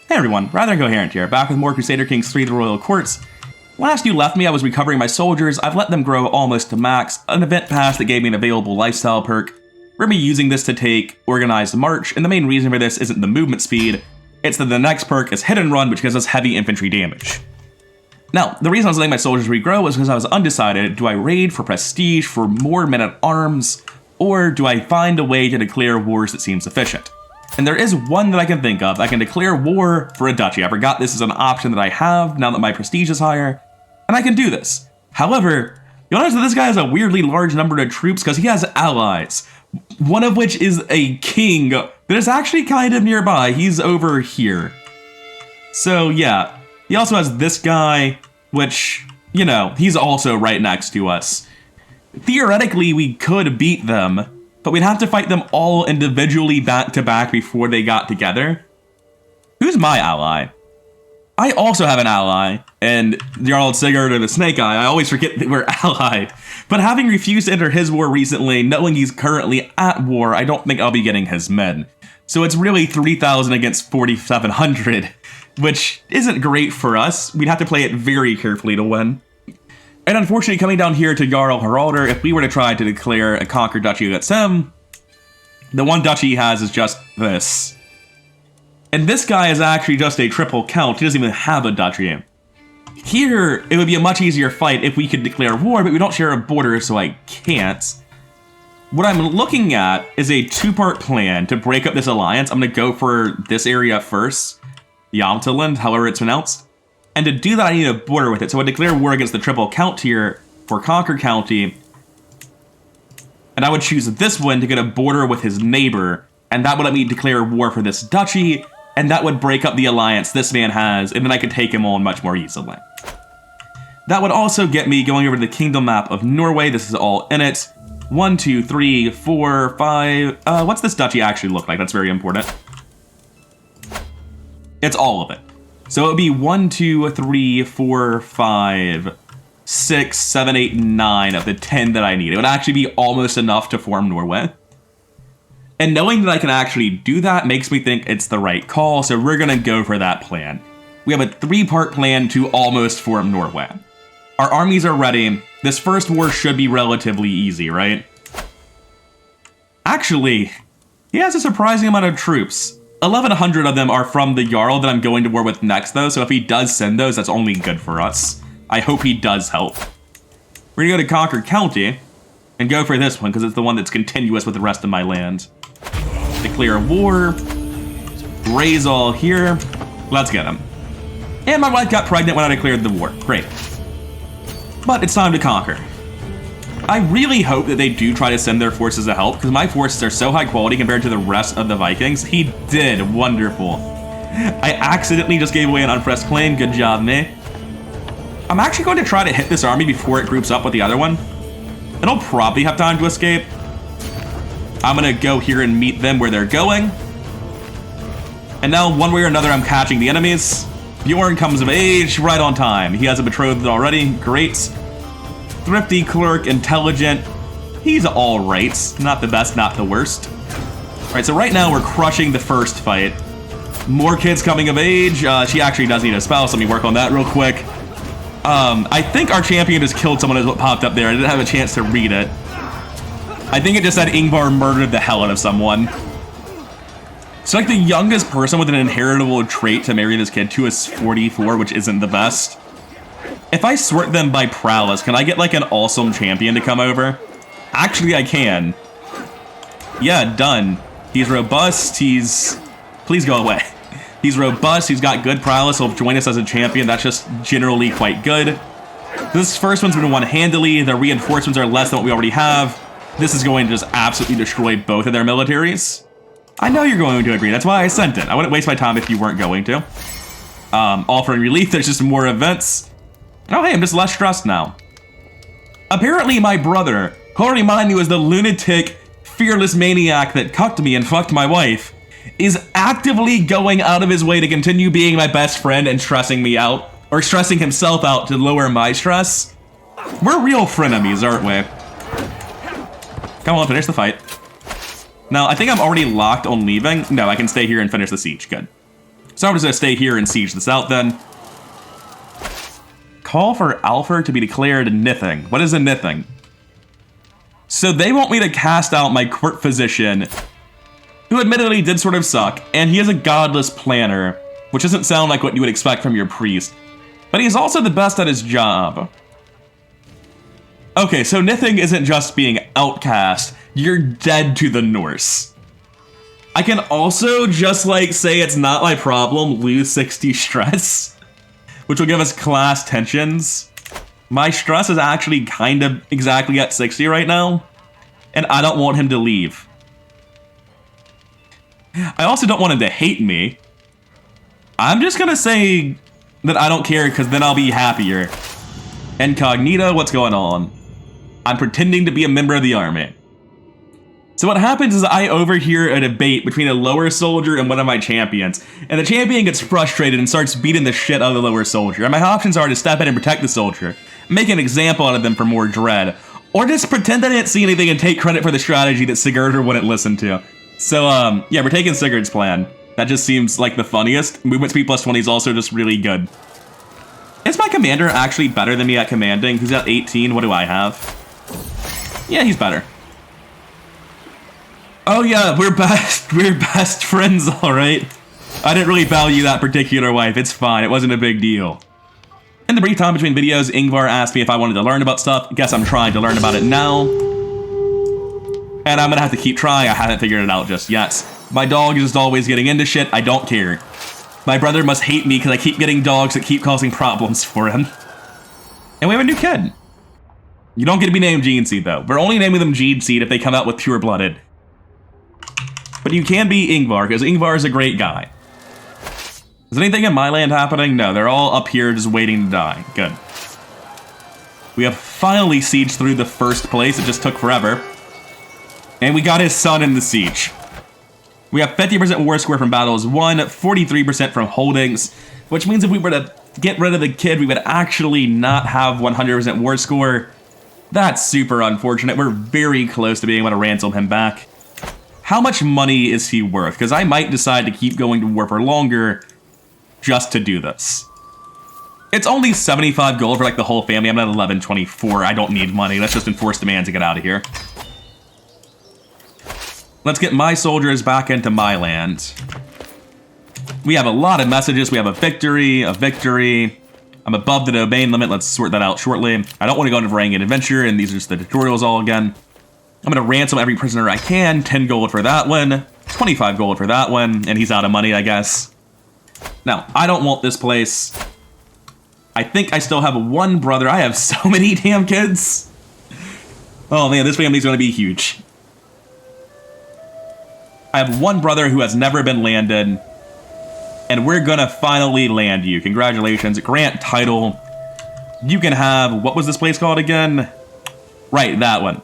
Hey everyone, Rather Incoherent here, back with more Crusader Kings 3 The Royal Courts. Last you left me, I was recovering my soldiers. I've let them grow almost to max, an event pass that gave me an available lifestyle perk. We're going to be using this to take Organized March, and the main reason for this isn't the movement speed, it's that the next perk is Hit and Run, which gives us heavy infantry damage. Now, the reason I was letting my soldiers regrow was because I was undecided. Do I raid for prestige, for more men-at-arms, or do I find a way to declare wars that seems efficient? And there is one that I can think of. I can declare war for a duchy. I forgot this is an option that I have now that my prestige is higher, and I can do this. However, you'll notice that this guy has a weirdly large number of troops because he has allies, one of which is a king that is actually kind of nearby. He's over here. So yeah, he also has this guy, which, you know, he's also right next to us. Theoretically, we could beat them, but we'd have to fight them all individually back to back before they got together. Who's my ally? I also have an ally, and Jarl Sigurd or the Snake Eye. I always forget that we're allied. But having refused to enter his war recently, knowing he's currently at war, I don't think I'll be getting his men. So it's really 3,000 against 4,700, which isn't great for us. We'd have to play it very carefully to win. And unfortunately, coming down here to Jarl Haraldr, if we were to try to declare a conquered duchy against him, the one duchy he has is just this. And this guy is actually just a triple count. He doesn't even have a duchy. Here, it would be a much easier fight if we could declare war, but we don't share a border, so I can't. What I'm looking at is a two-part plan to break up this alliance. I'm going to go for this area first, Yamtaland, however it's pronounced. And to do that, I need a border with it. So I declare war against the triple count here for Conquer County. And I would choose this one to get a border with his neighbor. And that would let me declare war for this duchy. And that would break up the alliance this man has. And then I could take him on much more easily. That would also get me going over to the kingdom map of Norway. This is all in it. 1, 2, 3, 4, 5. What's this duchy actually look like? That's very important. It's all of it. So it would be 1, 2, 3, 4, 5, 6, 7, 8, 9 of the 10 that I need. It would actually be almost enough to form Norway. And knowing that I can actually do that makes me think it's the right call, so we're going to go for that plan. We have a 3-part plan to almost form Norway. Our armies are ready. This first war should be relatively easy, right? Actually, he has a surprising amount of troops. 1,100 of them are from the Jarl that I'm going to war with next, though, so if he does send those, that's only good for us. I hope he does help. We're going to go to Conquer County and go for this one, because it's the one that's continuous with the rest of my land. Declare war. Raise all here. Let's get him. And my wife got pregnant when I declared the war. Great. But it's time to conquer. I really hope that they do try to send their forces to help, because my forces are so high quality compared to the rest of the Vikings. He did wonderful. I accidentally just gave away an unpressed claim. Good job, me. I'm actually going to try to hit this army before it groups up with the other one. It'll probably have time to escape. I'm going to go here and meet them where they're going. And now, one way or another, I'm catching the enemies. Bjorn comes of age right on time. He has a betrothed already. Great. Thrifty, clerk, intelligent. He's all right. Not the best, not the worst. All right, so right now we're crushing the first fight. More kids coming of age. She actually does need a spouse. Let me work on that real quick. I think our champion just killed someone is what popped up there. I didn't have a chance to read it. I think it just said Ingvar murdered the hell out of someone. So like the youngest person with an inheritable trait to marry this kid to is 44, which isn't the best. If I sort them by prowess, can I get like an awesome champion to come over? Actually, I can. Yeah, done. He's robust, Please go away. He's robust, he's got good prowess, he'll join us as a champion. That's just generally quite good. This first one's been won handily. The reinforcements are less than what we already have. This is going to just absolutely destroy both of their militaries. I know you're going to agree, that's why I sent it. I wouldn't waste my time if you weren't going to. Offering relief, there's just more events. Oh, hey, I'm just less stressed now. Apparently, my brother, who already mind you was the lunatic, fearless maniac that cucked me and fucked my wife, is actively going out of his way to continue being my best friend and stressing me out, or stressing himself out to lower my stress. We're real frenemies, aren't we? Come on, finish the fight. Now, I think I'm already locked on leaving. No, I can stay here and finish the siege. Good. So I'm just going to stay here and siege this out then. Call for Alpha to be declared Nithing. What is a Nithing? So they want me to cast out my court physician, who admittedly did sort of suck, and he is a godless planner, which doesn't sound like what you would expect from your priest. But he's also the best at his job. Okay, so Nithing isn't just being outcast, you're dead to the Norse. I can also just like say it's not my problem, lose 60 stress, which will give us class tensions. My stress is actually kind of exactly at 60 right now, and I don't want him to leave. I also don't want him to hate me. I'm just gonna say that I don't care because then I'll be happier. Incognito, what's going on? I'm pretending to be a member of the army. So what happens is I overhear a debate between a lower soldier and one of my champions, and the champion gets frustrated and starts beating the shit out of the lower soldier, and my options are to step in and protect the soldier, make an example out of them for more dread, or just pretend I didn't see anything and take credit for the strategy that Sigurdur wouldn't listen to. So, yeah, we're taking Sigurd's plan. That just seems like the funniest. Movement speed plus 20 is also just really good. Is my commander actually better than me at commanding? He's at 18, what do I have? Yeah, he's better. Oh yeah, we're best friends, alright. I didn't really value that particular wife, it's fine, it wasn't a big deal. In the brief time between videos, Ingvar asked me if I wanted to learn about stuff. Guess I'm trying to learn about it now. And I'm gonna have to keep trying, I haven't figured it out just yet. My dog is just always getting into shit, I don't care. My brother must hate me because I keep getting dogs that keep causing problems for him. And we have a new kid. You don't get to be named Gene Seed though. We're only naming them Gene Seed if they come out with pure-blooded. But you can be Ingvar, because Ingvar is a great guy. Is anything in my land happening? No, they're all up here just waiting to die. Good. We have finally sieged through the first place. It just took forever. And we got his son in the siege. We have 50% war score from battles won, 43% from holdings, which means if we were to get rid of the kid, we would actually not have 100% war score. That's super unfortunate. We're very close to being able to ransom him back. How much money is he worth? Because I might decide to keep going to war for longer just to do this. It's only 75 gold for like the whole family. I'm at 1124. I don't need money. Let's just enforce demand to get out of here. Let's get my soldiers back into my land. We have a lot of messages. We have a victory, a victory. I'm above the domain limit. Let's sort that out shortly. I don't want to go into Varangian Adventure, and these are just the tutorials all again. I'm going to ransom every prisoner I can. 10 gold for that one. 25 gold for that one. And he's out of money, I guess. Now, I don't want this place. I think I still have one brother. I have so many damn kids. Oh man, this family's going to be huge. I have one brother who has never been landed. And we're going to finally land you. Congratulations. Grant title. You can have... What was this place called again? Right, that one.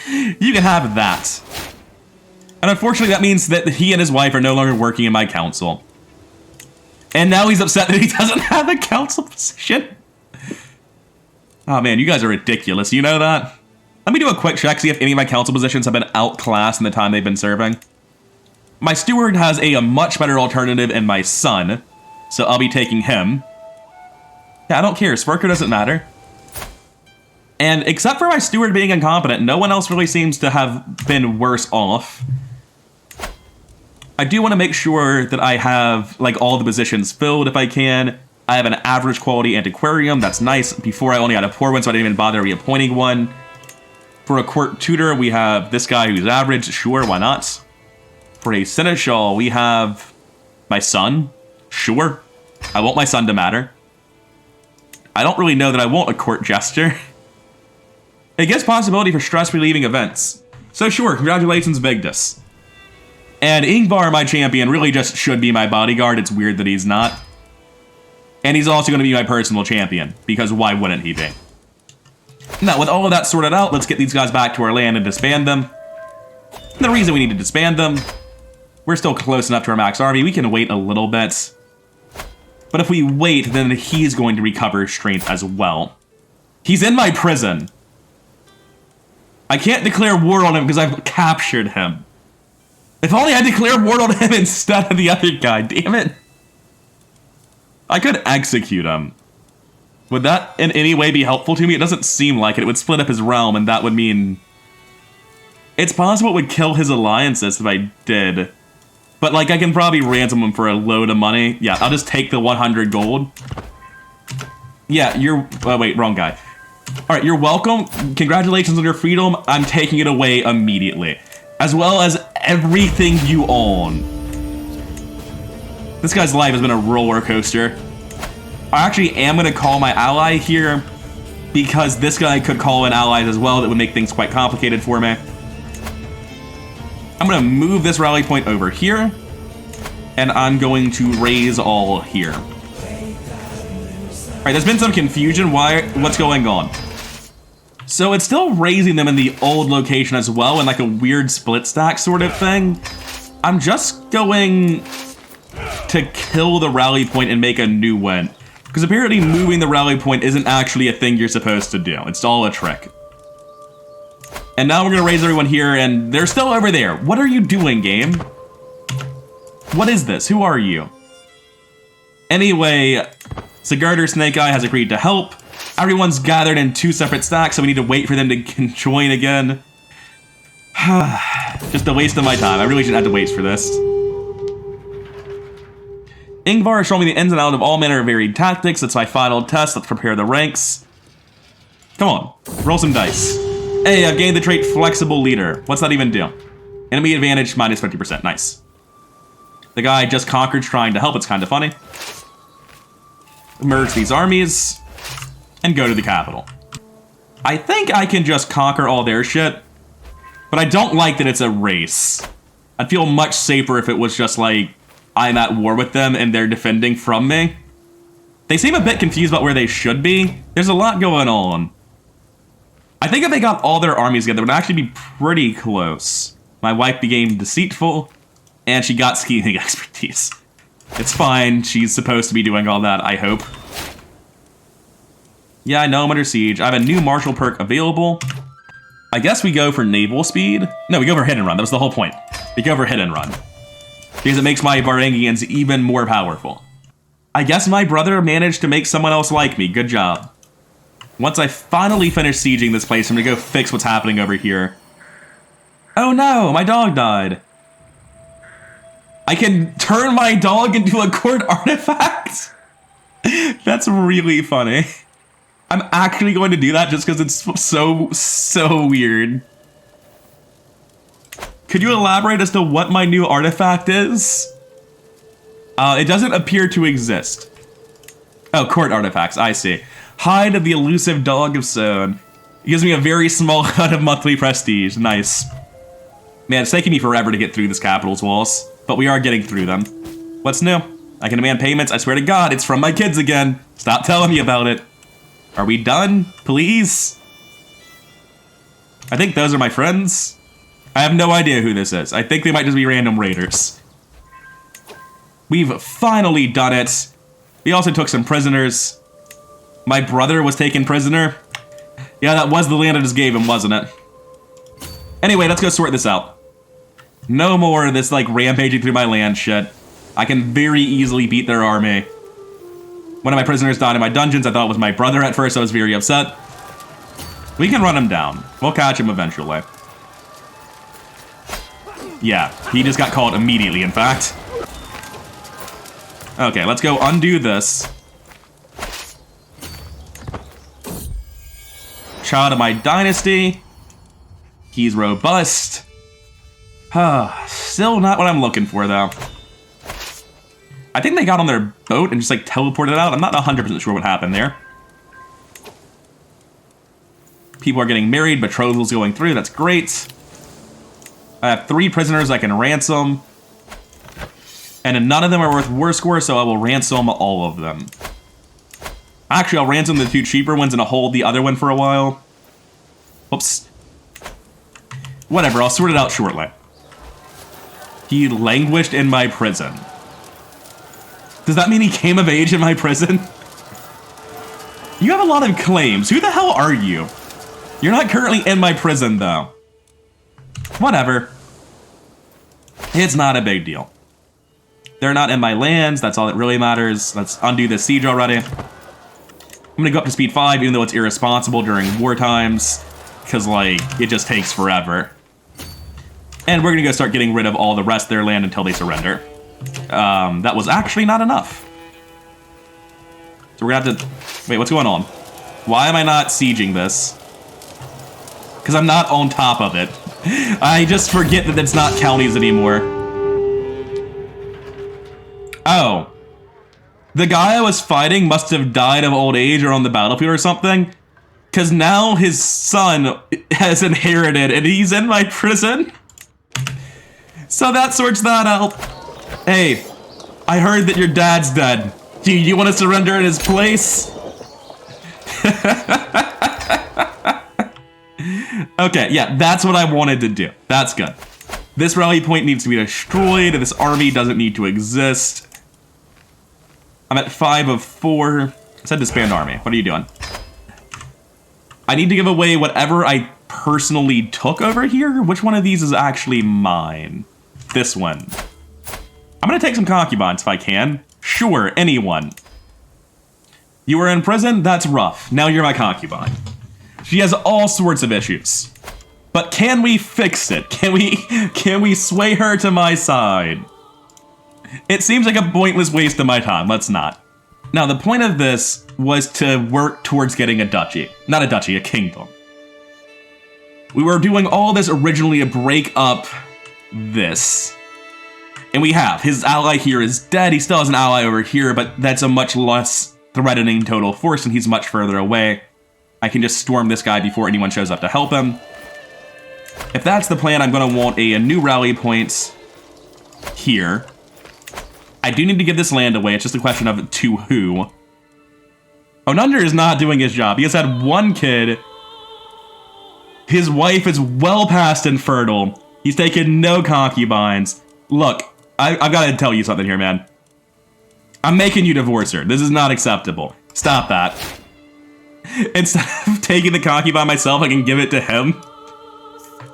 You can have that. And unfortunately, that means that he and his wife are no longer working in my council. And now he's upset that he doesn't have a council position. Oh man, you guys are ridiculous. You know that? Let me do a quick check, see if any of my council positions have been outclassed in the time they've been serving. My steward has a much better alternative in my son, so I'll be taking him. Yeah, I don't care. Sparker doesn't matter. And except for my steward being incompetent, no one else really seems to have been worse off. I do want to make sure that I have like all the positions filled if I can. I have an average quality antiquarian. That's nice. Before I only had a poor one, so I didn't even bother reappointing one. For a court tutor, we have this guy who's average. Sure, why not? For a seneschal, we have my son. Sure. I want my son to matter. I don't really know that I want a court jester. It gives possibility for stress-relieving events. So sure, congratulations, Vigdis. And Ingvar, my champion, really just should be my bodyguard. It's weird that he's not. And he's also going to be my personal champion, because why wouldn't he be? Now, with all of that sorted out, let's get these guys back to our land and disband them. And the reason we need to disband them, we're still close enough to our max army. We can wait a little bit. But if we wait, then he's going to recover strength as well. He's in my prison. I can't declare war on him because I've captured him. If only I declared war on him instead of the other guy, damn it. I could execute him. Would that in any way be helpful to me? It doesn't seem like it. It would split up his realm, and that would mean... It's possible it would kill his alliances if I did. But, like, I can probably ransom him for a load of money. Yeah, I'll just take the 100 gold. Yeah, you're... Oh, wait, wrong guy. Alright, you're welcome. Congratulations on your freedom. I'm taking it away immediately. As well as everything you own. This guy's life has been a roller coaster. I actually am going to call my ally here, because this guy could call in allies as well. That would make things quite complicated for me. I'm going to move this rally point over here, and I'm going to raise all here. Alright, there's been some confusion. What's going on? So it's still raising them in the old location as well, in like a weird split stack sort of thing. I'm just going to kill the rally point and make a new one. Because apparently moving the rally point isn't actually a thing you're supposed to do. It's all a trick. And now we're going to raise everyone here, and they're still over there. What are you doing, game? What is this? Who are you? Anyway, Sigurdur Snake Eye has agreed to help. Everyone's gathered in 2 separate stacks, so we need to wait for them to join again. Just a waste of my time. I really shouldn't have to wait for this. Ingvar is showing me the ins and outs of all manner of varied tactics. It's my final test. Let's prepare the ranks. Come on, roll some dice. Hey, I've gained the trait Flexible Leader. What's that even do? Enemy advantage minus 50%. Nice. The guy just conquered trying to help. It's kind of funny. Merge these armies and go to the capital. I think I can just conquer all their shit, but I don't like that it's a race. I'd feel much safer if it was just like, I'm at war with them and they're defending from me. They seem a bit confused about where they should be. There's a lot going on. I think if they got all their armies together, it would actually be pretty close. My wife became deceitful, and she got scheming expertise. It's fine, she's supposed to be doing all that, I hope. Yeah, I know I'm under siege. I have a new martial perk available. I guess we go for naval speed. No, we go for hit and run. That was the whole point. We go for hit and run. Because it makes my Varangians even more powerful. I guess my brother managed to make someone else like me. Good job. Once I finally finish sieging this place, I'm gonna go fix what's happening over here. Oh no, my dog died. I can turn my dog into a court artifact? That's really funny. I'm actually going to do that just because it's so weird. Could you elaborate as to what my new artifact is? It doesn't appear to exist. Oh, court artifacts, I see. Hide of the elusive dog of Sohn. It gives me a very small cut of monthly prestige. Nice. Man, it's taking me forever to get through this capital's walls, but we are getting through them. What's new? I can demand payments. I swear to God, it's from my kids again. Stop telling me about it. Are we done? Please? I think those are my friends. I have no idea who this is. I think they might just be random raiders. We've finally done it. We also took some prisoners. My brother was taken prisoner. Yeah, that was the land I just gave him, wasn't it? Anyway, let's go sort this out. No more of this, like, rampaging through my land shit. I can very easily beat their army. One of my prisoners died in my dungeons. I thought it was my brother at first. I was very upset. We can run him down. We'll catch him eventually. Yeah, he just got called immediately, in fact. Okay, let's go undo this. Child of my dynasty. He's robust. Still not what I'm looking for, though. I think they got on their boat and just, like, teleported out. I'm not 100% sure what happened there. People are getting married. Betrothal's going through. That's great. I have 3 prisoners I can ransom. And none of them are worth war score, so I will ransom all of them. Actually, I'll ransom the 2 cheaper ones and I'll hold the other one for a while. Oops. Whatever, I'll sort it out shortly. He languished in my prison. Does that mean he came of age in my prison? You have a lot of claims. Who the hell are you? You're not currently in my prison, though. Whatever. It's not a big deal. They're not in my lands. That's all that really matters. Let's undo this siege already. I'm gonna go up to speed 5, even though it's irresponsible during war times, because, like, it just takes forever. And we're gonna go start getting rid of all the rest of their land until they surrender. That was actually not enough. So we're gonna have to... Wait, what's going on? Why am I not sieging this? Because I'm not on top of it. I just forget that it's not counties anymore. Oh. The guy I was fighting must have died of old age or on the battlefield or something. Because now his son has inherited and he's in my prison. So that sorts that out. Hey, I heard that your dad's dead. Do you want to surrender in his place? Okay, yeah, that's what I wanted to do. That's good. This rally point needs to be destroyed. This army doesn't need to exist. I'm at 5 of 4. I said disband army. What are you doing? I need to give away whatever I personally took over here. Which one of these is actually mine? This one. I'm gonna take some concubines if I can. Sure, anyone. You were in prison? That's rough. Now you're my concubine. She has all sorts of issues. But can we fix it? Can we sway her to my side? It seems like a pointless waste of my time. Let's not. Now, the point of this was to work towards getting a duchy. Not a duchy, a kingdom. We were doing all this originally to break up this. And we have. His ally here is dead. He still has an ally over here, but that's a much less threatening total force, and he's much further away. I can just storm this guy before anyone shows up to help him. If that's the plan, I'm going to want a new rally point here. I do need to give this land away. It's just a question of to who. Onander is not doing his job. He has had one kid. His wife is well past infertile. He's taken no concubines. Look, I've got to tell you something here, man. I'm making you divorce her. This is not acceptable. Stop that. Instead of taking the concubine myself, I can give it to him.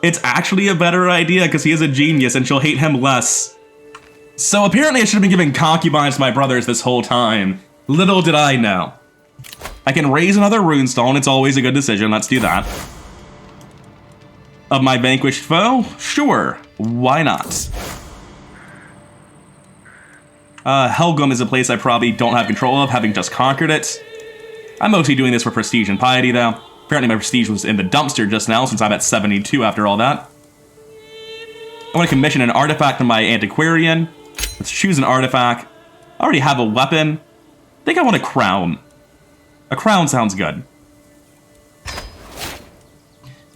It's actually a better idea because he is a genius and she'll hate him less. So apparently I should have been giving concubines to my brothers this whole time. Little did I know. I can raise another runestone. It's always a good decision. Let's do that. Of my vanquished foe? Sure. Why not? Helgum is a place I probably don't have control of, having just conquered it. I'm mostly doing this for prestige and piety, though. Apparently my prestige was in the dumpster just now, since I'm at 72 after all that. I want to commission an artifact to my antiquarian. Let's choose an artifact. I already have a weapon. I think I want a crown. A crown sounds good.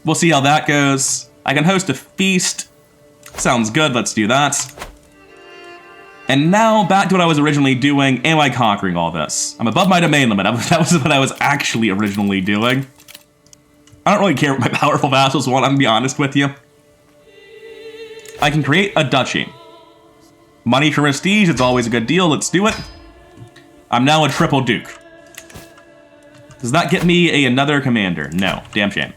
We'll see how that goes. I can host a feast. Sounds good, let's do that. And now, back to what I was originally doing. Am I conquering all this? I'm above my domain limit. That was what I was actually originally doing. I don't really care what my powerful vassals want, I'm gonna be honest with you. I can create a duchy. Money for prestige, it's always a good deal, let's do it. I'm now a triple duke. Does that get me another commander? No, damn shame.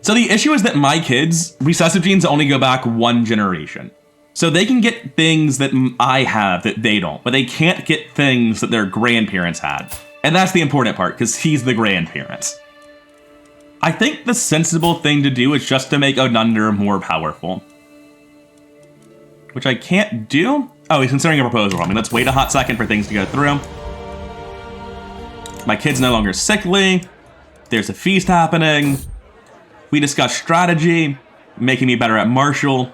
So the issue is that my kids, recessive genes only go back 1 generation. So they can get things that I have that they don't, but they can't get things that their grandparents had. And that's the important part, because he's the grandparent. I think the sensible thing to do is just to make Onander more powerful. Which I can't do? Oh, he's considering a proposal on me. Let's wait a hot second for things to go through. My kid's no longer sickly. There's a feast happening. We discussed strategy, making me better at martial.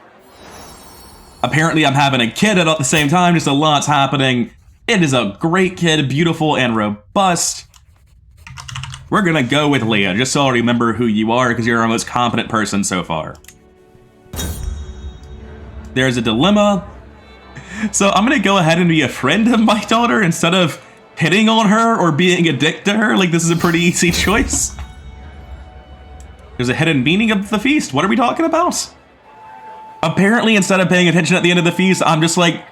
Apparently I'm having a kid at the same time, just a lot's happening. It is a great kid, beautiful and robust. We're gonna go with Leah, just so I'll remember who you are, because you're our most competent person so far. There's a dilemma. So I'm gonna go ahead and be a friend of my daughter instead of hitting on her or being a dick to her. Like, this is a pretty easy choice. There's a hidden meaning of the feast. What are we talking about? Apparently, instead of paying attention at the end of the feast, I'm just like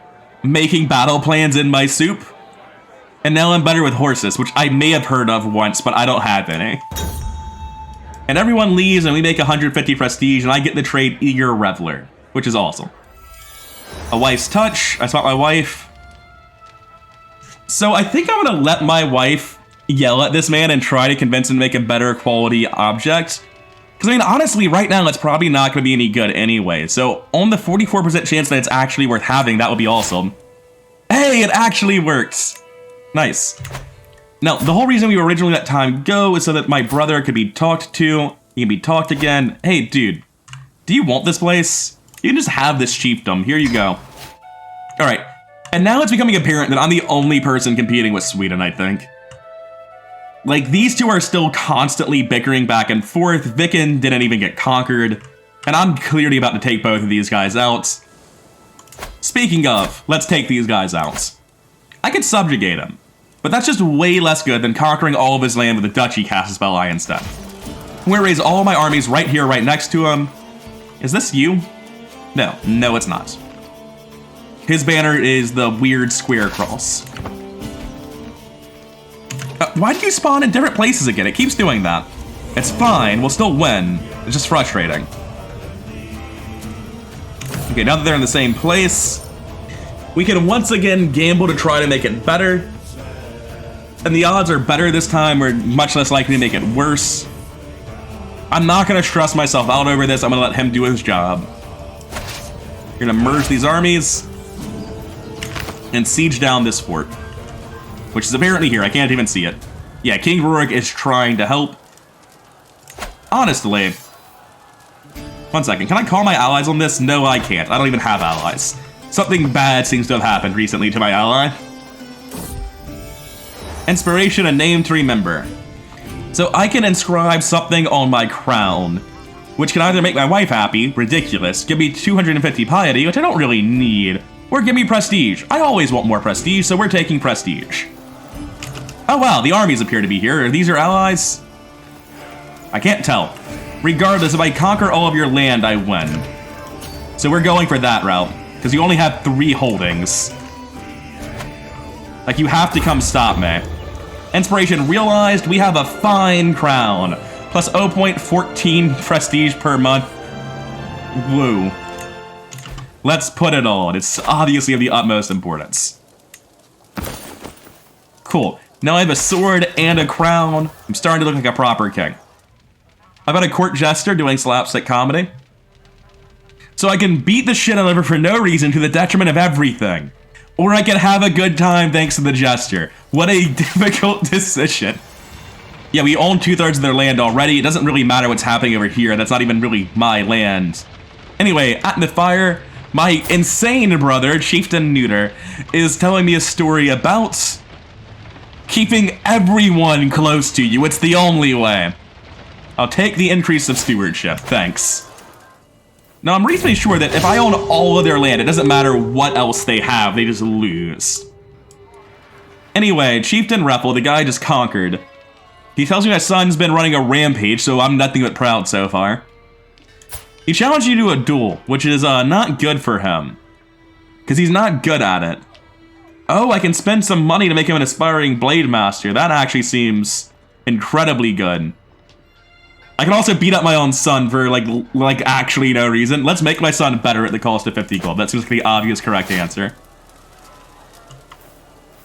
making battle plans in my soup. And now I'm better with horses, which I may have heard of once, but I don't have any. And everyone leaves and we make 150 prestige and I get the trait Eager Reveler, which is awesome. A wife's touch. I spot my wife. So I think I'm gonna let my wife yell at this man and try to convince him to make a better quality object. Because, I mean, honestly, right now, it's probably not going to be any good anyway. So, on the 44% chance that it's actually worth having, that would be awesome. Hey, it actually works! Nice. Now, the whole reason we originally let time go is so that my brother could be talked to, he can be talked again. Hey, dude, do you want this place? You can just have this chiefdom. Here you go. Alright, and now it's becoming apparent that I'm the only person competing with Sweden, I think. Like, these two are still constantly bickering back and forth. Viking didn't even get conquered, and I'm clearly about to take both of these guys out. Speaking of, let's take these guys out. I could subjugate him, but that's just way less good than conquering all of his land with a duchy cast spell I instead. I'm gonna raise all of my armies right here, right next to him. Is this you? No, it's not. His banner is the weird square cross. Why do you spawn in different places again? It keeps doing that. It's fine, we'll still win. It's just frustrating. Okay, now that they're in the same place, we can once again gamble to try to make it better. And the odds are better this time, we're much less likely to make it worse. I'm not gonna stress myself out over this, I'm gonna let him do his job. We're gonna merge these armies and siege down this fort. Which is apparently here, I can't even see it. Yeah, King Rurik is trying to help. Honestly. One second, can I call my allies on this? No, I can't. I don't even have allies. Something bad seems to have happened recently to my ally. Inspiration, a name to remember. So I can inscribe something on my crown, which can either make my wife happy, ridiculous, give me 250 piety, which I don't really need, or give me prestige. I always want more prestige, so we're taking prestige. Oh wow, the armies appear to be here. Are these your allies? I can't tell. Regardless, if I conquer all of your land, I win. So we're going for that route, because you only have 3 holdings. Like, you have to come stop me. Inspiration realized, we have a fine crown. Plus 0.14 prestige per month. Woo. Let's put it on. It's obviously of the utmost importance. Cool. Now I have a sword and a crown. I'm starting to look like a proper king. I've got a court jester doing slapstick comedy. So I can beat the shit out of her for no reason to the detriment of everything. Or I can have a good time thanks to the jester. What a difficult decision. Yeah, we own 2/3 of their land already. It doesn't really matter what's happening over here. That's not even really my land. Anyway, at the fire, my insane brother, Chieftain Neuter, is telling me a story about keeping everyone close to you. It's the only way. I'll take the increase of stewardship, thanks. Now, I'm reasonably sure that if I own all of their land, it doesn't matter what else they have, they just lose. Anyway, Chieftain Reffel, the guy I just conquered, he tells me my son's been running a rampage, so I'm nothing but proud so far. He challenged you to a duel, which is not good for him, because he's not good at it. Oh, I can spend some money to make him an aspiring blade master. That actually seems incredibly good. I can also beat up my own son for, like actually no reason. Let's make my son better at the cost of 50 gold. That seems like the obvious correct answer.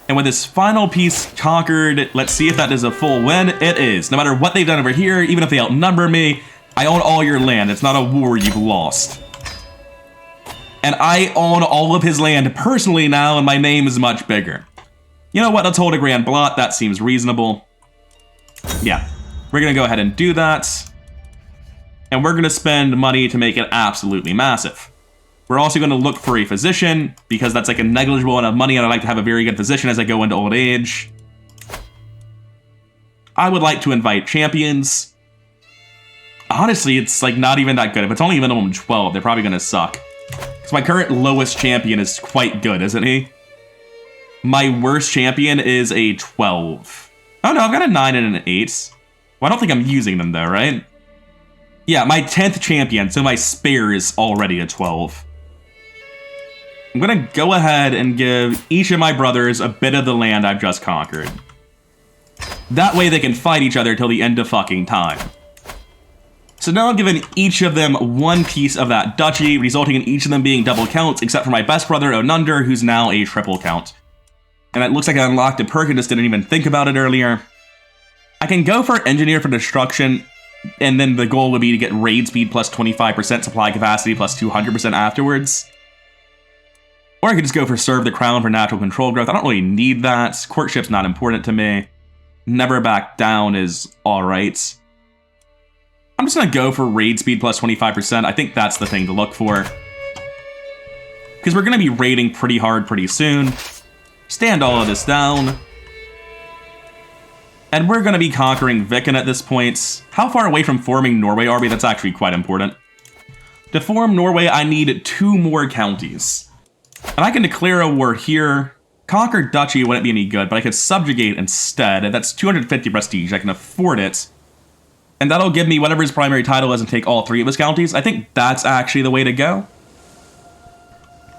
And with this final piece conquered, let's see if that is a full win. It is. No matter what they've done over here, even if they outnumber me, I own all your land. It's not a war you've lost. And I own all of his land personally now, and my name is much bigger. You know what? Let's hold a grand blot. That seems reasonable. Yeah. We're going to go ahead and do that. And we're going to spend money to make it absolutely massive. We're also going to look for a physician, because that's like a negligible amount of money, and I'd like to have a very good physician as I go into old age. I would like to invite champions. Honestly, it's like not even that good. If it's only minimum 12, they're probably going to suck. So my current lowest champion is quite good, isn't he? My worst champion is a 12. Oh no, I've got a 9 and an 8. Well, I don't think I'm using them though, right? Yeah, my 10th champion, so my spare is already a 12. I'm gonna go ahead and give each of my brothers a bit of the land I've just conquered. That way they can fight each other till the end of fucking time. So now I've given each of them one piece of that duchy, resulting in each of them being double counts, except for my best brother, Onunder, who's now a triple count. And it looks like I unlocked a perk and just didn't even think about it earlier. I can go for Engineer for Destruction, and then the goal would be to get raid speed plus 25%, supply capacity plus 200% afterwards. Or I could just go for Serve the Crown for natural control growth. I don't really need that. Courtship's not important to me. Never Back Down is alright. I'm just going to go for raid speed plus 25%. I think that's the thing to look for. Because we're going to be raiding pretty hard pretty soon. Stand all of this down. And we're going to be conquering Viking at this point. How far away from forming Norway are we? That's actually quite important. To form Norway, I need 2 more counties. And I can declare a war here. Conquer Duchy wouldn't be any good, but I could subjugate instead. That's 250 prestige. I can afford it. And that'll give me whatever his primary title is and take all 3 of his counties. I think that's actually the way to go.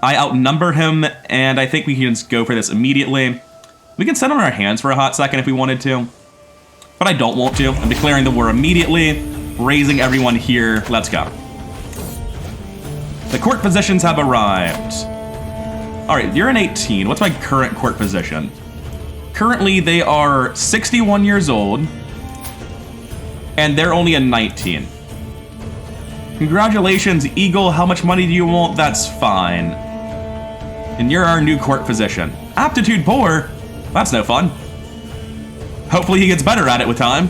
I outnumber him, and I think we can just go for this immediately. We can sit on our hands for a hot second if we wanted to. But I don't want to. I'm declaring the war immediately, raising everyone here. Let's go. The court positions have arrived. Alright, you're an 18. What's my current court position? Currently, they are 61 years old. And they're only a 19. Congratulations, Eagle. How much money do you want? That's fine. And you're our new court physician. Aptitude poor? That's no fun. Hopefully he gets better at it with time.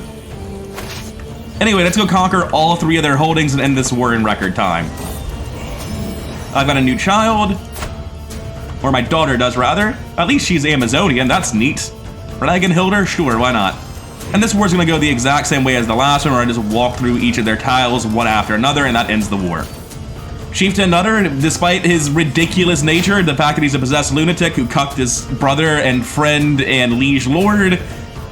Anyway, let's go conquer all 3 of their holdings and end this war in record time. I've got a new child. Or my daughter does, rather. At least she's Amazonian. That's neat. Ragnhilder? Sure, why not? And this war's going to go the exact same way as the last one, where I just walk through each of their tiles one after another, and that ends the war. Chieftain Nutter, despite his ridiculous nature, the fact that he's a possessed lunatic who cucked his brother and friend and liege lord,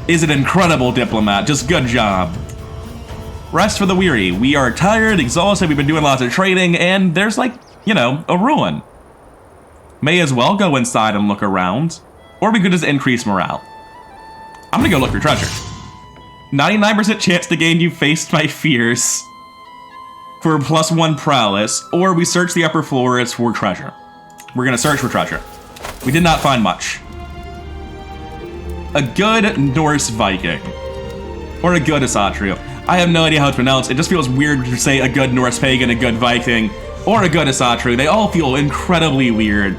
is an incredible diplomat. Just good job. Rest for the weary. We are tired, exhausted, we've been doing lots of trading, and there's like, you know, a ruin. May as well go inside and look around. Or we could just increase morale. I'm gonna go look for treasure. 99% chance to gain You Faced My Fears for +1 prowess, or we search the upper floors for treasure. We're gonna search for treasure. We did not find much. A good Norse Viking. Or a good Asatru. I have no idea how it's pronounced. It just feels weird to say a good Norse pagan, a good Viking, or a good Asatru. They all feel incredibly weird.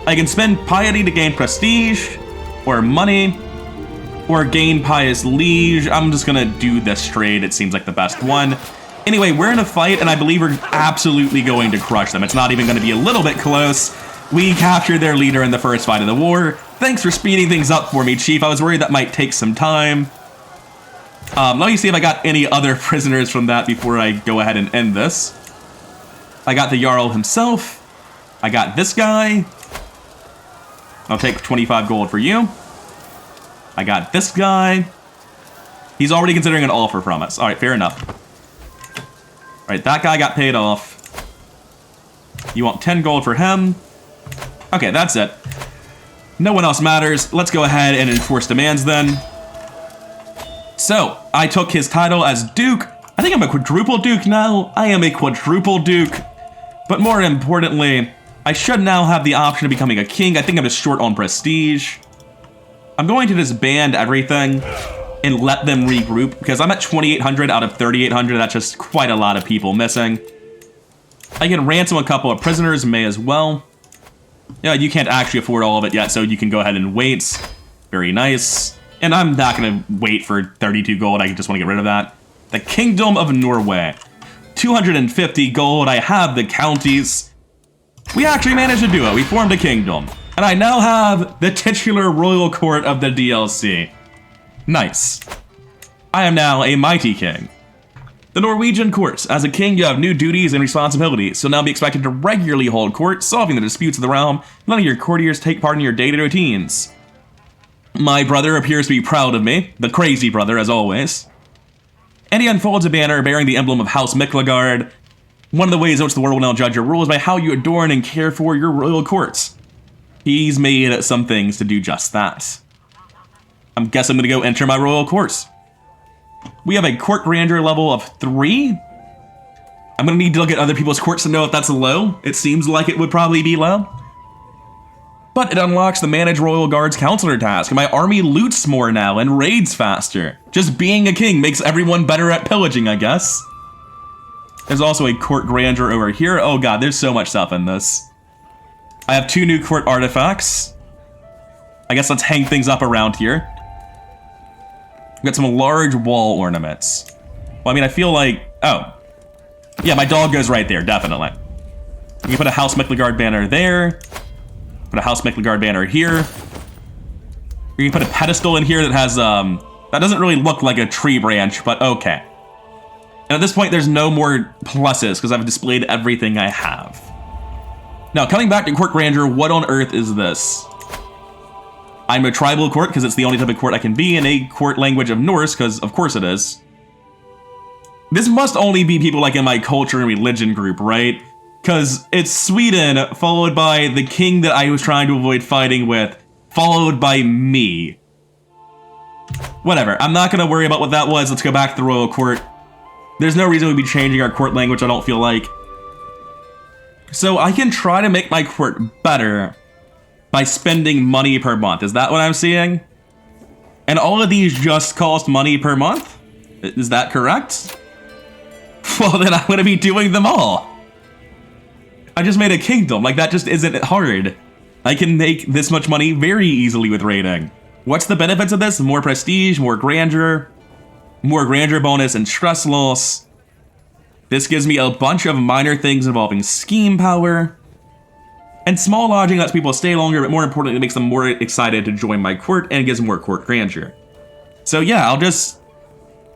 I can spend piety to gain prestige, or money, or gain pious liege. I'm just gonna do this trade. It seems like the best one. Anyway, we're in a fight, and I believe we're absolutely going to crush them. It's not even gonna be a little bit close. We captured their leader in the first fight of the war. Thanks for speeding things up for me, Chief. I was worried that might take some time. Let me see if I got any other prisoners from that before I go ahead and end this. I got the Jarl himself. I got this guy. I'll take 25 gold for you. I got this guy. He's already considering an offer from us. All right, fair enough. All right, that guy got paid off. You want 10 gold for him? Okay, that's it. No one else matters. Let's go ahead and enforce demands then. So, I took his title as Duke. I think I'm a quadruple Duke now. I am a quadruple Duke. But more importantly, I should now have the option of becoming a king. I think I'm just short on prestige. I'm going to disband everything and let them regroup because I'm at 2,800 out of 3,800. That's just quite a lot of people missing. I can ransom a couple of prisoners, may as well. Yeah, you can't actually afford all of it yet, so you can go ahead and wait. Very nice. And I'm not going to wait for 32 gold. I just want to get rid of that. The Kingdom of Norway. 250 gold. I have the counties. We actually managed to do it. We formed a kingdom. And I now have the titular royal court of the DLC. Nice. I am now a mighty king. The Norwegian courts. As a king, you have new duties and responsibilities. You'll now be expected to regularly hold court, solving the disputes of the realm. None of your courtiers take part in your daily routines. My brother appears to be proud of me. The crazy brother, as always. And he unfolds a banner bearing the emblem of House Miklagard. One of the ways in which the world will now judge your rule is by how you adorn and care for your royal courts. He's made some things to do just that. I guess I'm gonna go enter my royal courts. We have a court grandeur level of 3. I'm gonna need to look at other people's courts to know if that's low. It seems like it would probably be low. But it unlocks the Manage Royal Guard's Counselor task, and my army loots more now and raids faster. Just being a king makes everyone better at pillaging, I guess. There's also a court grandeur over here. Oh god, there's so much stuff in this. I have 2 new court artifacts. I guess let's hang things up around here. We've got some large wall ornaments. Well, I mean, I feel like... Oh. Yeah, my dog goes right there, definitely. You can put a House Miklagard banner there. Put a House Miklagard banner here. You can put a pedestal in here that has, that doesn't really look like a tree branch, but okay. And at this point, there's no more pluses, because I've displayed everything I have. Now, coming back to Court Grandeur, what on earth is this? I'm a tribal court, because it's the only type of court I can be, and a court language of Norse, because of course it is. This must only be people like in my culture and religion group, right? Because it's Sweden, followed by the king that I was trying to avoid fighting with, followed by me. Whatever, I'm not going to worry about what that was. Let's go back to the royal court. There's no reason we'd be changing our court language, I don't feel like. So I can try to make my court better by spending money per month. Is that what I'm seeing? And all of these just cost money per month? Is that correct? Well, then I'm going to be doing them all. I just made a kingdom. Like, that just isn't hard. I can make this much money very easily with raiding. What's the benefits of this? More prestige, more grandeur bonus, and stress loss. This gives me a bunch of minor things involving scheme power. And small lodging lets people stay longer, but more importantly, it makes them more excited to join my court and gives more court grandeur. So yeah, I'm just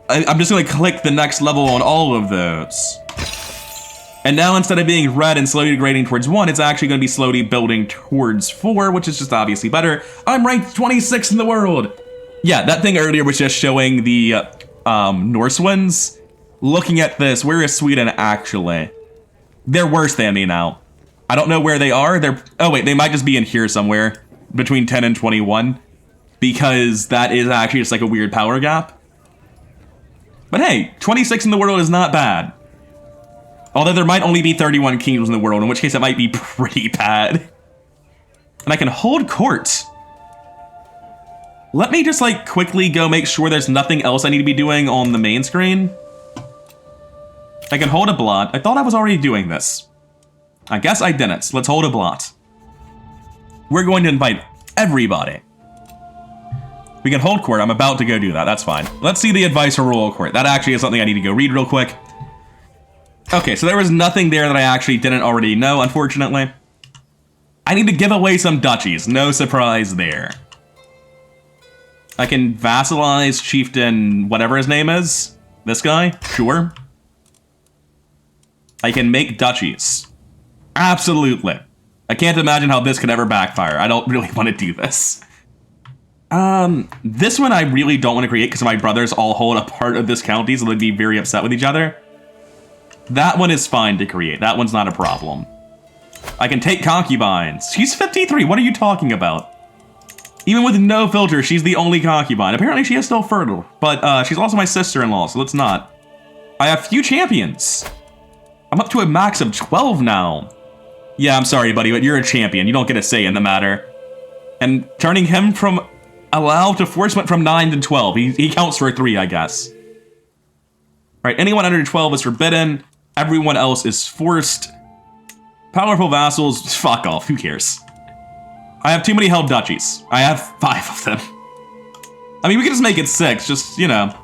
gonna click the next level on all of those. And now instead of being red and slowly grading towards 1, it's actually gonna be slowly building towards 4, which is just obviously better. I'm ranked 26 in the world. Yeah, that thing earlier was just showing the Norse ones. Looking at this, where is Sweden actually? They're worse than me now. I don't know where they are. Oh wait, they might just be in here somewhere between 10 and 21 because that is actually just like a weird power gap. But hey, 26 in the world is not bad. Although there might only be 31 kingdoms in the world, in which case it might be pretty bad. And I can hold court. Let me just like quickly go make sure there's nothing else I need to be doing on the main screen. I can hold a blot. I thought I was already doing this. I guess I didn't. So let's hold a blot. We're going to invite everybody. We can hold court. I'm about to go do that. That's fine. Let's see the advice for royal court. That actually is something I need to go read real quick. Okay, so there was nothing there that I actually didn't already know, unfortunately. I need to give away some duchies. No surprise there. I can vassalize chieftain whatever his name is. This guy? Sure. I can make duchies. Absolutely. I can't imagine how this could ever backfire. I don't really want to do this. This one I really don't want to create because my brothers all hold a part of this county, so they'd be very upset with each other. That one is fine to create. That one's not a problem. I can take concubines. She's 53. What are you talking about? Even with no filter, she's the only concubine. Apparently she is still fertile, but she's also my sister-in-law, so let's not. I have few champions. I'm up to a max of 12 now. Yeah, I'm sorry, buddy, but you're a champion. You don't get a say in the matter. And turning him from allowed to force went from 9 to 12. He counts for a 3, I guess. All right, anyone under 12 is forbidden. Everyone else is forced. Powerful vassals, fuck off, who cares? I have too many held duchies. I have 5 of them. I mean, we can just make it 6, just, you know.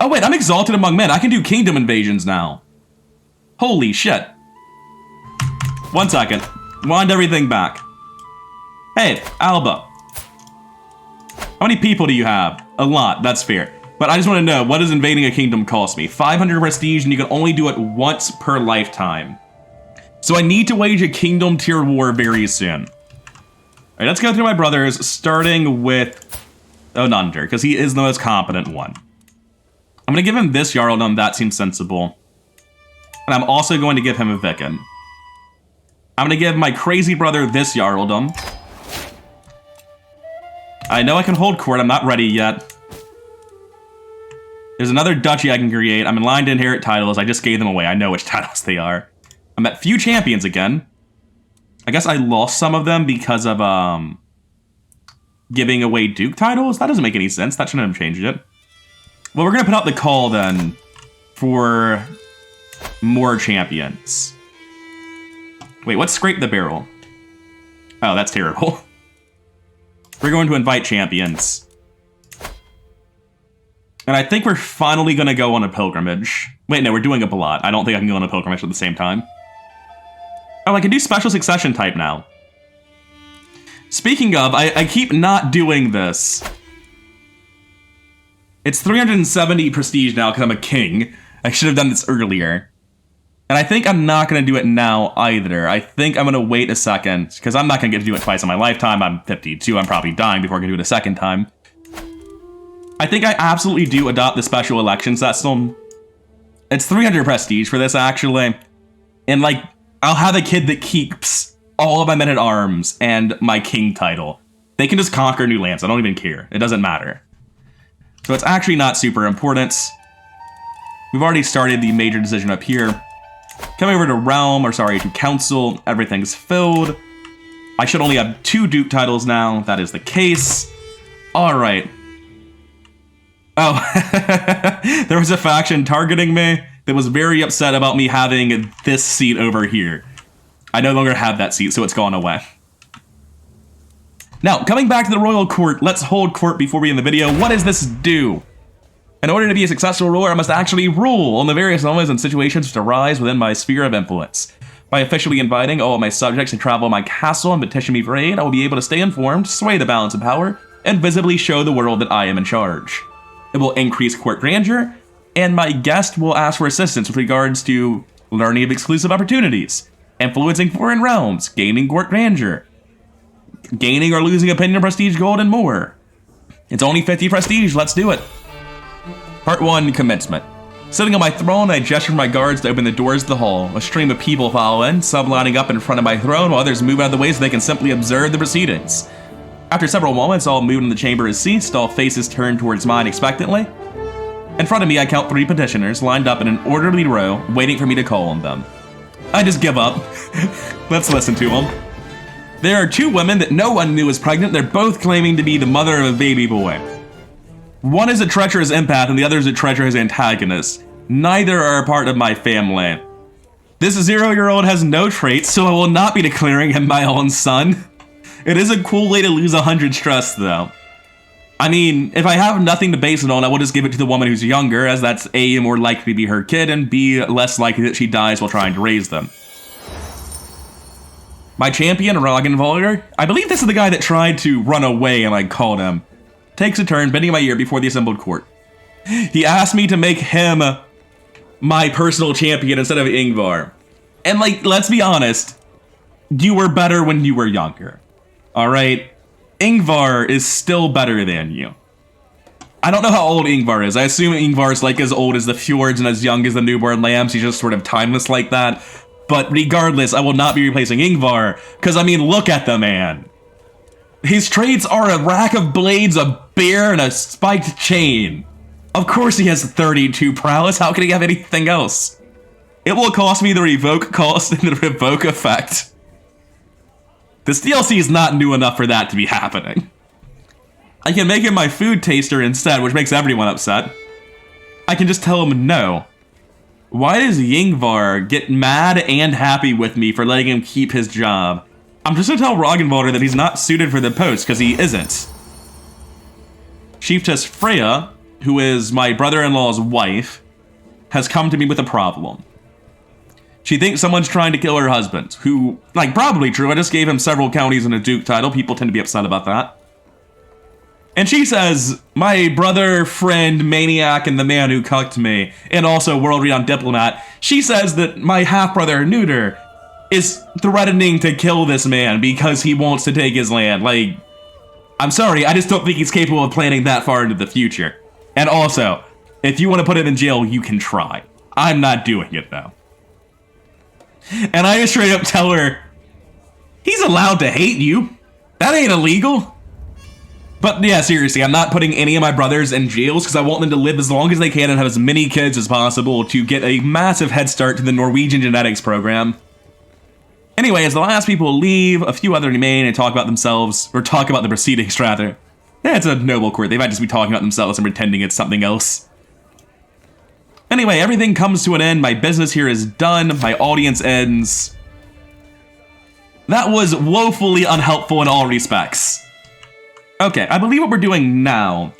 Oh wait, I'm exalted among men. I can do kingdom invasions now. Holy shit. 1 second. Wind everything back. Hey, Alba. How many people do you have? A lot, that's fair. But I just want to know, what does invading a kingdom cost me? 500 prestige, and you can only do it once per lifetime. So I need to wage a kingdom tier war very soon. Alright, let's go through my brothers, starting with Onander, because he is the most competent one. I'm going to give him this Jarldom, that seems sensible. And I'm also going to give him a Viking. I'm going to give my crazy brother this Jarldom. I know I can hold court, I'm not ready yet. There's another duchy I can create. I'm in line to inherit titles. I just gave them away. I know which titles they are. I'm at few champions again. I guess I lost some of them because of giving away Duke titles. That doesn't make any sense. That shouldn't have changed it. Well, we're going to put out the call then for more champions. Wait, what's scrape the barrel? Oh, that's terrible. We're going to invite champions. And I think we're finally going to go on a pilgrimage. Wait, no, we're doing a blot. I don't think I can go on a pilgrimage at the same time. Oh, I can do special succession type now. Speaking of, I keep not doing this. It's 370 prestige now because I'm a king. I should have done this earlier. And I think I'm not going to do it now either. I think I'm going to wait a second because I'm not going to get to do it twice in my lifetime. I'm 52. I'm probably dying before I can do it a second time. I think I absolutely do adopt the special election system. It's 300 prestige for this, actually. And, like, I'll have a kid that keeps all of my men-at-arms and my king title. They can just conquer new lands. I don't even care. It doesn't matter. So it's actually not super important. We've already started the major decision up here. Come over to realm, or sorry, to council. Everything's filled. I should only have 2 duke titles now. That is the case. All right. Oh, there was a faction targeting me that was very upset about me having this seat over here. I no longer have that seat, so it's gone away. Now, coming back to the royal court, let's hold court before we end the video. What does this do? In order to be a successful ruler, I must actually rule on the various moments and situations which arise within my sphere of influence. By officially inviting all of my subjects to travel my castle and petition me for aid, I will be able to stay informed, sway the balance of power, and visibly show the world that I am in charge. It will increase court grandeur, and my guest will ask for assistance with regards to learning of exclusive opportunities, influencing foreign realms, gaining court grandeur, gaining or losing opinion, prestige, gold, and more. It's only 50 prestige, let's do it. Part 1, commencement. Sitting on my throne, I gesture my guards to open the doors of the hall. A stream of people follow in, some lining up in front of my throne, while others move out of the way so they can simply observe the proceedings. After several moments, all mood in the chamber is ceased, all faces turn towards mine expectantly. In front of me, I count 3 petitioners, lined up in an orderly row, waiting for me to call on them. I just give up. Let's listen to them. There are 2 women that no one knew was pregnant. They're both claiming to be the mother of a baby boy. One is a treacherous empath, and the other is a treacherous antagonist. Neither are a part of my family. This 0-year-old has no traits, so I will not be declaring him my own son. It is a cool way to lose 100 stress, though. I mean, if I have nothing to base it on, I will just give it to the woman who's younger, as that's A, more likely to be her kid, and B, less likely that she dies while trying to raise them. My champion, Roggenwalder, I believe this is the guy that tried to run away and I called him, takes a turn bending my ear before the assembled court. He asked me to make him my personal champion instead of Ingvar. And, like, let's be honest, you were better when you were younger. Alright? Ingvar is still better than you. I don't know how old Ingvar is. I assume Ingvar's like as old as the fjords and as young as the newborn lambs. He's just sort of timeless like that. But regardless, I will not be replacing Ingvar, because, I mean, look at the man. His traits are a rack of blades, a bear, and a spiked chain. Of course he has 32 prowess. How can he have anything else? It will cost me the revoke cost and the revoke effect. This DLC is not new enough for that to be happening. I can make him my food taster instead, which makes everyone upset. I can just tell him no. Why does Yngvar get mad and happy with me for letting him keep his job? I'm just gonna tell Roggenwalder that he's not suited for the post, because he isn't. Chieftess Freya, who is my brother-in-law's wife, has come to me with a problem. She thinks someone's trying to kill her husband, who, like, probably true. I just gave him several counties and a duke title. People tend to be upset about that. And she says, my brother, friend, maniac, and the man who cucked me, and also world-renowned diplomat, she says that my half-brother, Neuter, is threatening to kill this man because he wants to take his land. Like, I'm sorry, I just don't think he's capable of planning that far into the future. And also, if you want to put him in jail, you can try. I'm not doing it, though. And I just straight up tell her, he's allowed to hate you. That ain't illegal. But yeah, seriously, I'm not putting any of my brothers in jails because I want them to live as long as they can and have as many kids as possible to get a massive head start to the Norwegian genetics program. Anyway, as the last people leave, a few other remain and talk about themselves, or talk about the proceedings, rather. Yeah, it's a noble court. They might just be talking about themselves and pretending it's something else. Anyway, everything comes to an end. My business here is done. My audience ends. That was woefully unhelpful in all respects. Okay, I believe what we're doing now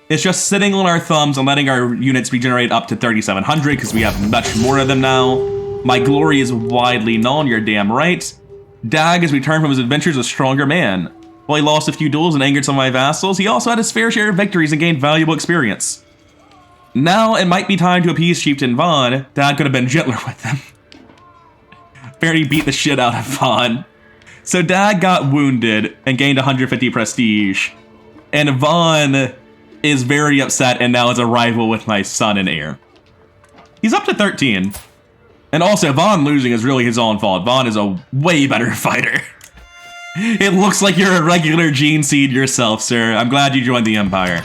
is just sitting on our thumbs and letting our units regenerate up to 3,700 because we have much more of them now. My glory is widely known, you're damn right. Dag has returned from his adventures a stronger man. While he lost a few duels and angered some of my vassals, he also had his fair share of victories and gained valuable experience. Now it might be time to appease Chieftain Vaughn. Dad could have been gentler with him. Barely beat the shit out of Vaughn. So Dad got wounded and gained 150 prestige. And Vaughn is very upset and now is a rival with my son and heir. He's up to 13. And also, Vaughn losing is really his own fault. Vaughn is a way better fighter. It looks like you're a regular gene seed yourself, sir. I'm glad you joined the Empire.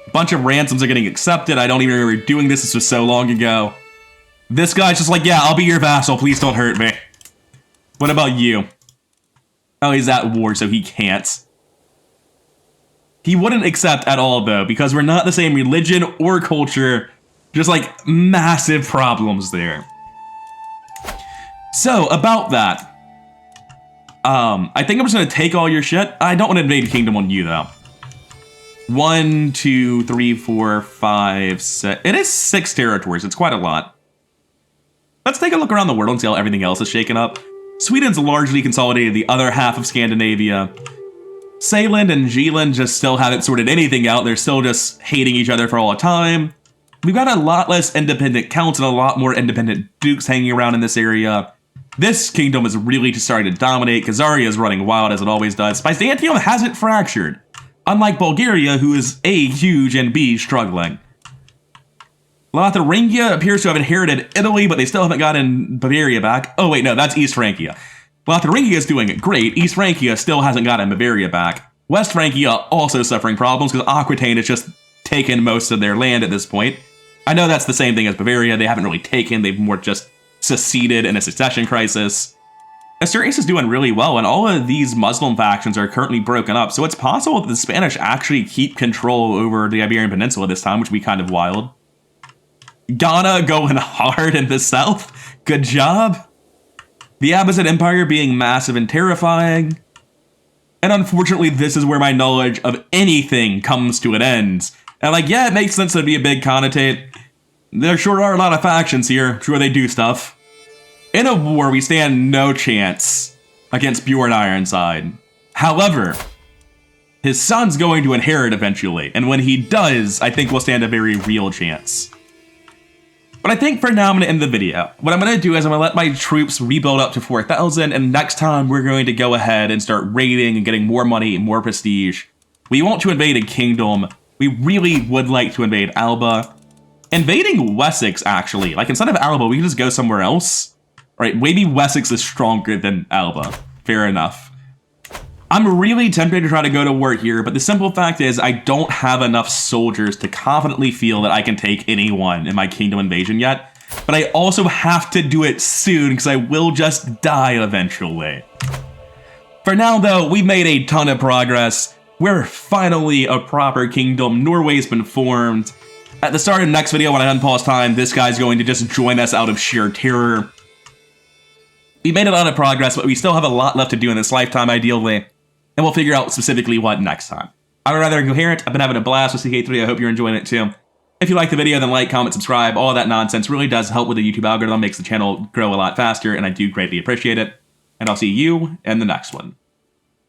A bunch of ransoms are getting accepted. I don't even remember doing this. This was so long ago. This guy's just like, yeah, I'll be your vassal. Please don't hurt me. What about you? Oh, he's at war, so he can't. He wouldn't accept at all, though, because we're not the same religion or culture. Just, like, massive problems there. So, about that. I think I'm just gonna take all your shit. I don't want to invade a kingdom on you, though. 1, 2, 3, 4, 5, 6. It is 6 territories. It's quite a lot. Let's take a look around the world and see how everything else is shaken up. Sweden's largely consolidated the other half of Scandinavia. Sealand and Geeland just still haven't sorted anything out. They're still just hating each other for all the time. We've got a lot less independent counts and a lot more independent dukes hanging around in this area. This kingdom is really just starting to dominate. Khazaria is running wild as it always does. Byzantium hasn't fractured, unlike Bulgaria, who is A, huge, and B, struggling. Lotharingia appears to have inherited Italy, but they still haven't gotten Bavaria back. Oh wait, no, that's East Francia. Lotharingia is doing great. East Francia still hasn't gotten Bavaria back. West Francia also suffering problems because Aquitaine has just taken most of their land at this point. I know that's the same thing as Bavaria. They haven't really taken. They've more just seceded in a succession crisis. Asturias is doing really well, and all of these Muslim factions are currently broken up, so it's possible that the Spanish actually keep control over the Iberian Peninsula this time, which would be kind of wild. Ghana going hard in the south. Good job. The Abbasid Empire being massive and terrifying. And unfortunately, this is where my knowledge of anything comes to an end. And like, yeah, it makes sense to be a big Conatate. There sure are a lot of factions here. Sure, they do stuff. In a war, we stand no chance against Bjorn Ironside. However, his son's going to inherit eventually. And when he does, I think we'll stand a very real chance. But I think for now I'm going to end the video. What I'm going to do is I'm going to let my troops rebuild up to 4,000, and next time we're going to go ahead and start raiding and getting more money and more prestige. We want to invade a kingdom. We really would like to invade Alba. Invading Wessex, actually. Like, instead of Alba, we can just go somewhere else. Right, maybe Wessex is stronger than Alba. Fair enough. I'm really tempted to try to go to war here, but the simple fact is I don't have enough soldiers to confidently feel that I can take anyone in my kingdom invasion yet. But I also have to do it soon because I will just die eventually. For now, though, we've made a ton of progress. We're finally a proper kingdom. Norway's been formed. At the start of the next video, when I unpause time, this guy's going to just join us out of sheer terror. We made a lot of progress, but we still have a lot left to do in this lifetime, ideally. And we'll figure out specifically what next time. I'm rather incoherent. I've been having a blast with CK3. I hope you're enjoying it too. If you like the video, then like, comment, subscribe. All that nonsense really does help with the YouTube algorithm, makes the channel grow a lot faster, and I do greatly appreciate it. And I'll see you in the next one.